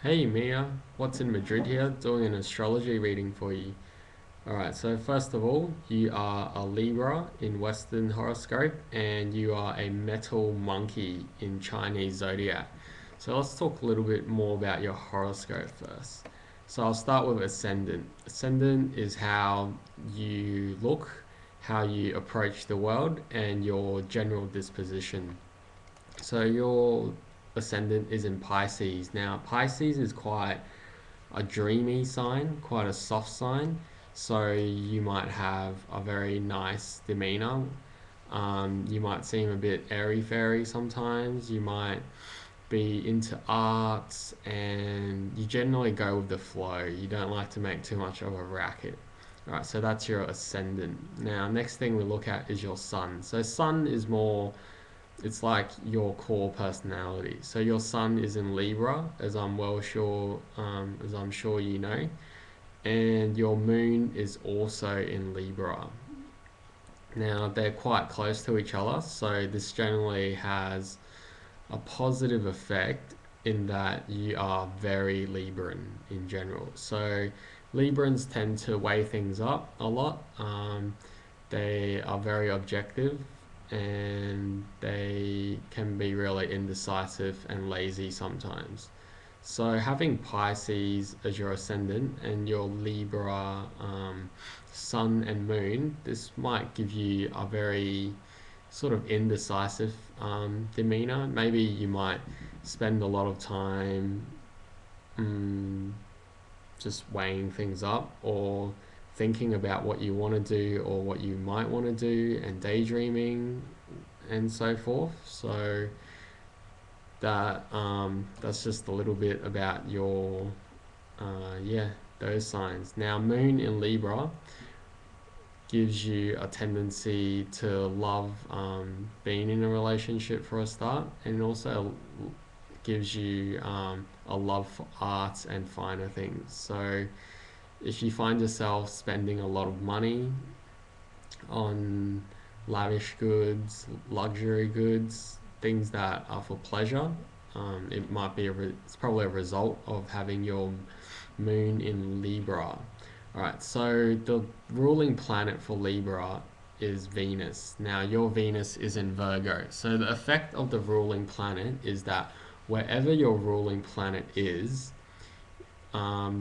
Hey Mia, what's in Madrid here? Doing an astrology reading for you. Alright, so first of all, you are a Libra in Western horoscope and you are a metal monkey in Chinese zodiac. So let's talk a little bit more about your horoscope first. So I'll start with Ascendant. Ascendant is how you look, how you approach the world, and your general disposition. So your ascendant is in Pisces. Now, Pisces is quite a dreamy sign, quite a soft sign. So you might have a very nice demeanor. You might seem a bit airy fairy sometimes. You might be into arts and you generally go with the flow. You don't like to make too much of a racket. Alright, so that's your ascendant. Now, next thing we look at is your sun. So, sun is more, it's like your core personality. So your sun is in Libra, as I'm sure you know, and your moon is also in Libra. Now they're quite close to each other, so this generally has a positive effect in that you are very Libran in general. So Librans tend to weigh things up a lot. They are very objective and they can be really indecisive and lazy sometimes. So having Pisces as your ascendant and your Libra sun and moon, this might give you a very sort of indecisive demeanor. Maybe you might spend a lot of time um, just weighing things up or thinking about what you want to do or what you might want to do and daydreaming and so forth. So that's just a little bit about your those signs. Now, Moon in Libra gives you a tendency to love being in a relationship for a start, and also gives you a love for arts and finer things. So if you find yourself spending a lot of money on lavish goods, luxury goods, things that are for pleasure, it might be it's probably a result of having your moon in Libra. All right, so the ruling planet for Libra is Venus. Now, your Venus is in Virgo. So the effect of the ruling planet is that wherever your ruling planet is,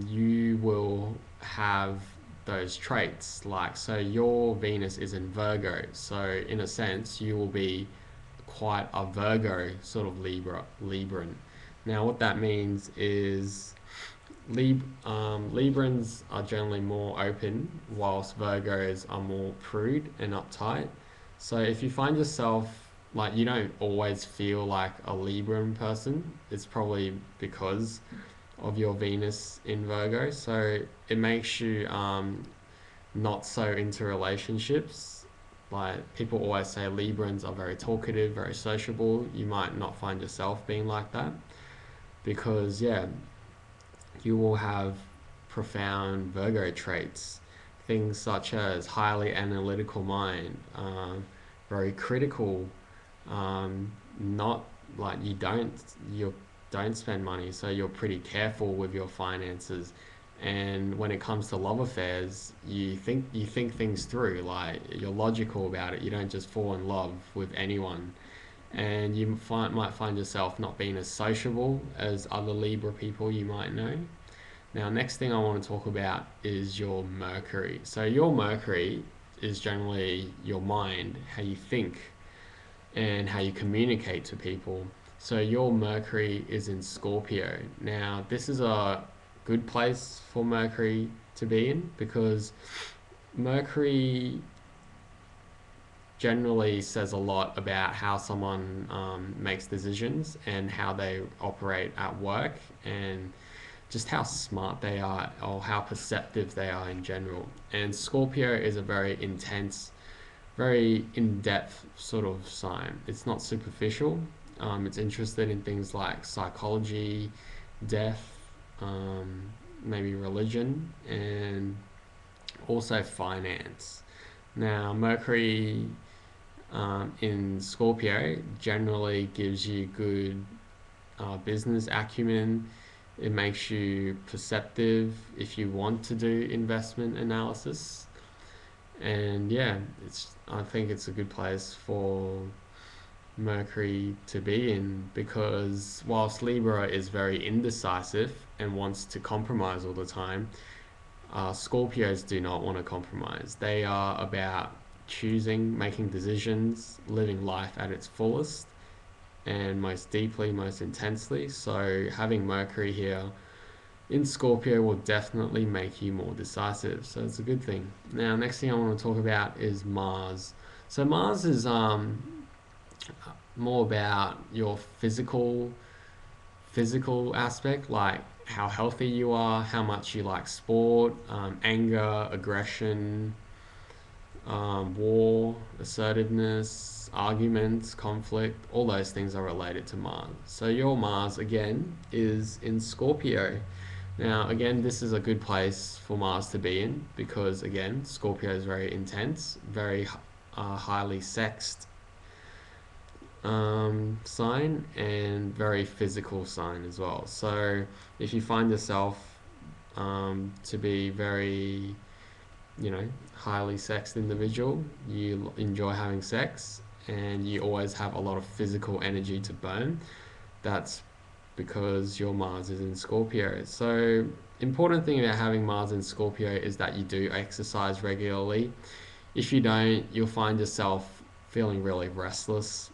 you will have those traits. Like, so your Venus is in Virgo. So in a sense, you will be quite a Virgo sort of Libran. Now, what that means is Librans are generally more open, whilst Virgos are more prude and uptight. So if you find yourself like you don't always feel like a Libran person, it's probably because of your Venus in Virgo. So it makes you not so into relationships. Like people always say Librans are very talkative, very sociable. You might not find yourself being like that because, yeah, you will have profound Virgo traits. Things such as highly analytical mind, very critical, not like you don't spend money, so you're pretty careful with your finances. And when it comes to love affairs, you think things through. Like you're logical about it. You don't just fall in love with anyone. And might find yourself not being as sociable as other Libra people you might know. Now, next thing I want to talk about is your Mercury. So your Mercury is generally your mind, how you think, and how you communicate to people. So your Mercury is in Scorpio. Now, this is a good place for Mercury to be in because Mercury generally says a lot about how someone makes decisions and how they operate at work and just how smart they are or how perceptive they are in general. And Scorpio is a very intense, very in-depth sort of sign. It's not superficial. It's interested in things like psychology, death, maybe religion, and also finance. Now, Mercury in Scorpio generally gives you good business acumen. It makes you perceptive if you want to do investment analysis. And yeah, I think it's a good place for Mercury to be in, because whilst Libra is very indecisive and wants to compromise all the time, Scorpios do not want to compromise. They are about choosing, making decisions, living life at its fullest and most deeply, most intensely. So having Mercury here in Scorpio will definitely make you more decisive. So it's a good thing. Now, next thing I want to talk about is Mars. So Mars is more about your physical aspect, like how healthy you are, how much you like sport, anger, aggression, war, assertiveness, arguments, conflict. All those things are related to Mars. So your Mars again is in Scorpio. Now, again, this is a good place for Mars to be in, because again, Scorpio is very intense, very highly sexed sign, and very physical sign as well. So if you find yourself to be very, highly sexed individual, you enjoy having sex, and you always have a lot of physical energy to burn, that's because your Mars is in Scorpio. So important thing about having Mars in Scorpio is that you do exercise regularly. If you don't, you'll find yourself feeling really restless.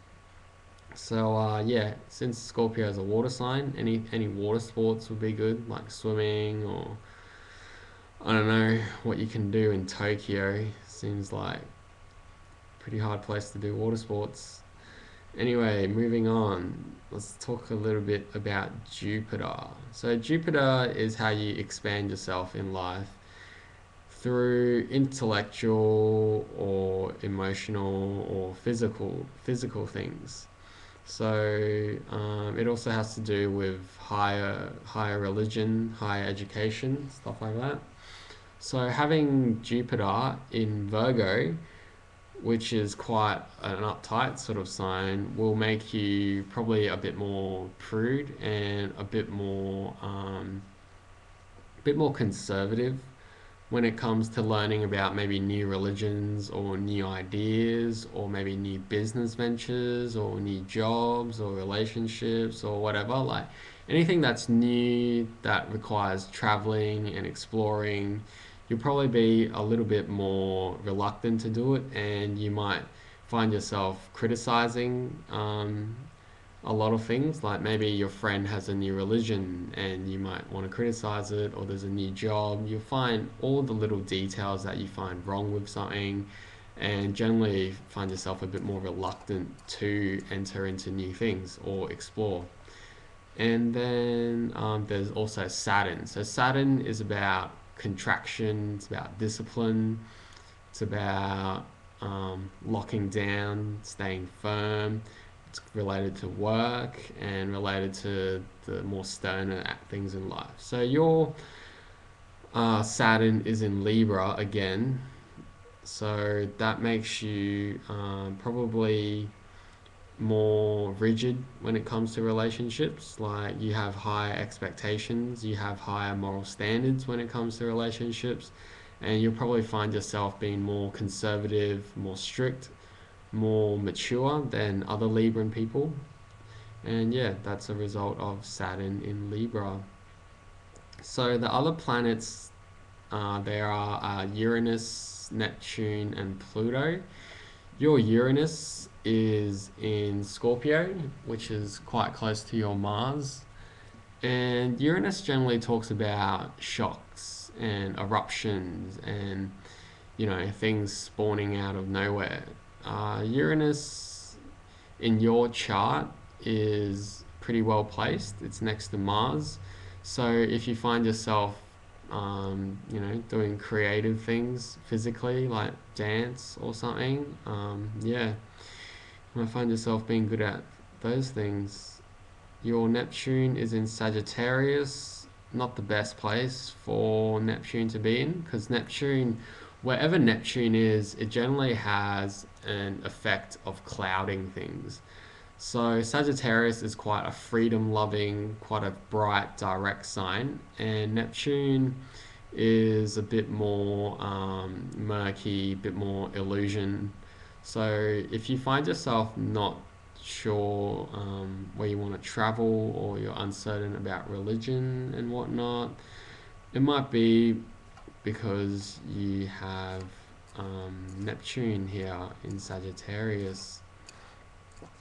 So yeah, since Scorpio is a water sign, any water sports would be good, like swimming, or I don't know what you can do in Tokyo. Seems like a pretty hard place to do water sports. Anyway, moving on, let's talk a little bit about Jupiter. So Jupiter is how you expand yourself in life through intellectual or emotional or physical things. So it also has to do with higher religion, higher education, stuff like that. So having Jupiter in Virgo, which is quite an uptight sort of sign, will make you probably a bit more prude and a bit more conservative when it comes to learning about maybe new religions or new ideas or maybe new business ventures or new jobs or relationships or whatever. Like anything that's new that requires traveling and exploring, you'll probably be a little bit more reluctant to do it, and you might find yourself criticizing a lot of things. Like maybe your friend has a new religion and you might want to criticize it, or there's a new job. You'll find all the little details that you find wrong with something, and generally find yourself a bit more reluctant to enter into new things or explore. And then there's also Saturn. So Saturn is about contraction, it's about discipline, it's about locking down, staying firm. It's related to work and related to the more sterner things in life. So your Saturn is in Libra again. So that makes you probably more rigid when it comes to relationships. Like you have higher expectations, you have higher moral standards when it comes to relationships, and you'll probably find yourself being more conservative, more strict, more mature than other Libran people. And yeah, that's a result of Saturn in Libra. So the other planets there are Uranus, Neptune, and Pluto. Your Uranus is in Scorpio, which is quite close to your Mars. And Uranus generally talks about shocks and eruptions and, things spawning out of nowhere. Uranus in your chart is pretty well placed. It's next to Mars. So if you find yourself, doing creative things physically, like dance or something, yeah, you might find yourself being good at those things. Your Neptune is in Sagittarius, not the best place for Neptune to be in, because wherever Neptune is, it generally has an effect of clouding things. So Sagittarius is quite a freedom-loving, quite a bright, direct sign, and Neptune is a bit more murky, a bit more illusion. So if you find yourself not sure where you want to travel, or you're uncertain about religion and whatnot, it might be because you have Neptune here in Sagittarius.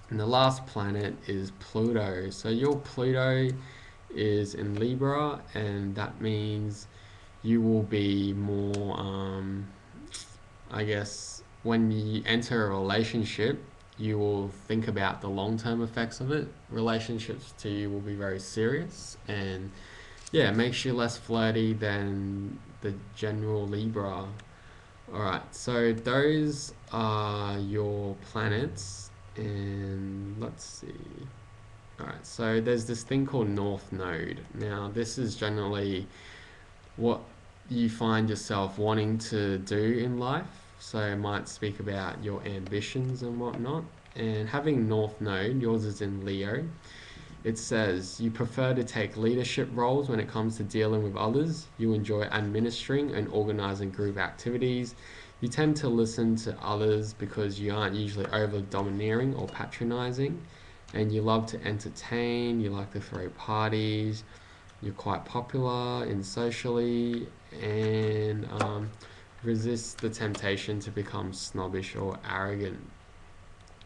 And the last planet is Pluto. So your Pluto is in Libra, and that means you will be more, I guess, when you enter a relationship, you will think about the long-term effects of it. Relationships to you will be very serious, and yeah, it makes you less flirty than the general Libra. Alright, so those are your planets, and let's see. Alright, so there's this thing called North Node. Now, this is generally what you find yourself wanting to do in life. So it might speak about your ambitions and whatnot. And having North Node, yours is in Leo, it says you prefer to take leadership roles when it comes to dealing with others. You enjoy administering and organizing group activities. You tend to listen to others because you aren't usually over domineering or patronizing. And you love to entertain, you like to throw parties, you're quite popular in socially, and resist the temptation to become snobbish or arrogant.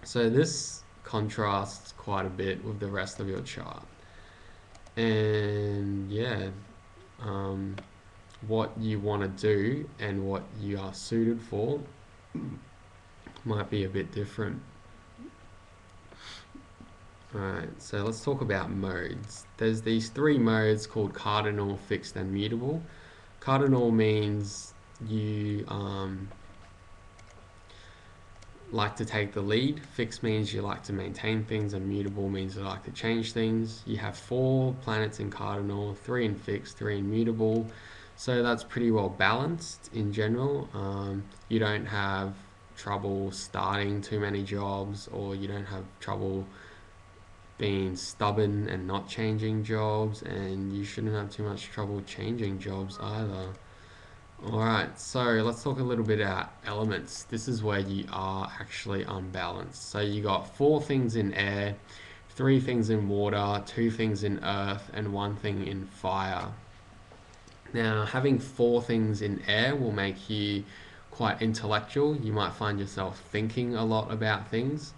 So this contrasts quite a bit with the rest of your chart. And yeah, what you want to do and what you are suited for might be a bit different. Alright, so let's talk about modes. There's these three modes called cardinal, fixed, and mutable. Cardinal means you like to take the lead. Fixed means you like to maintain things, and mutable means you like to change things. You have 4 planets in cardinal, 3 in fixed, 3 in mutable. So that's pretty well balanced in general. You don't have trouble starting too many jobs, or you don't have trouble being stubborn and not changing jobs, and you shouldn't have too much trouble changing jobs either. Alright, so let's talk a little bit about elements. This is where you are actually unbalanced. So you got 4 things in air, 3 things in water, 2 things in earth, and 1 thing in fire. Now, having 4 things in air will make you quite intellectual. You might find yourself thinking a lot about things.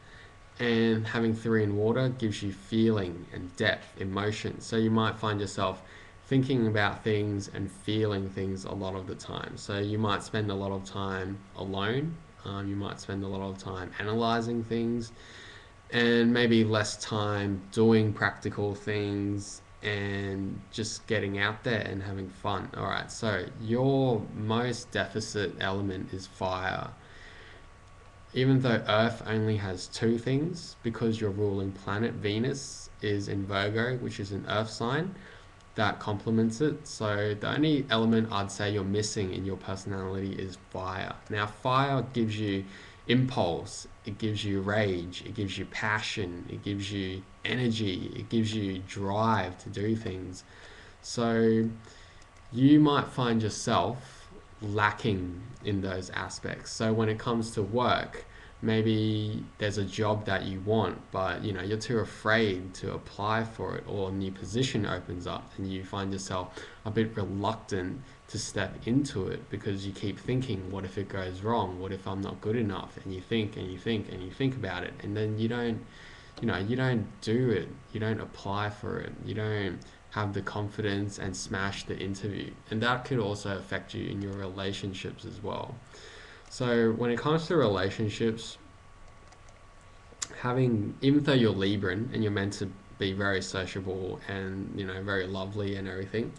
And having 3 in water gives you feeling and depth, emotion. So you might find yourself thinking about things and feeling things a lot of the time. So you might spend a lot of time alone. You might spend a lot of time analyzing things, and maybe less time doing practical things and just getting out there and having fun. Alright, so your most deficit element is fire. Even though Earth only has 2 things, because your ruling planet Venus is in Virgo, which is an Earth sign, that complements it. So the only element I'd say you're missing in your personality is fire. Now, fire gives you impulse, it gives you rage, it gives you passion, it gives you energy, it gives you drive to do things. So you might find yourself lacking in those aspects. So when it comes to work, maybe there's a job that you want, but you're too afraid to apply for it, or a new position opens up and you find yourself a bit reluctant to step into it because you keep thinking, what if it goes wrong? What if I'm not good enough? And you think and you think and you think about it, and then you don't do it, you don't apply for it, you don't have the confidence and smash the interview. And that could also affect you in your relationships as well. So when it comes to relationships, even though you're Libran and you're meant to be very sociable and very lovely and everything,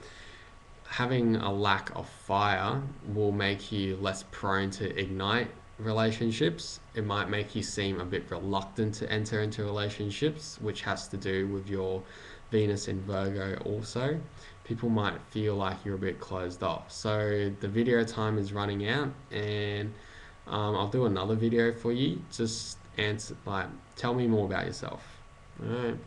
having a lack of fire will make you less prone to ignite relationships. It might make you seem a bit reluctant to enter into relationships, which has to do with your Venus in Virgo also. People might feel like you're a bit closed off. So the video time is running out, and I'll do another video for you. Just tell me more about yourself. Alright.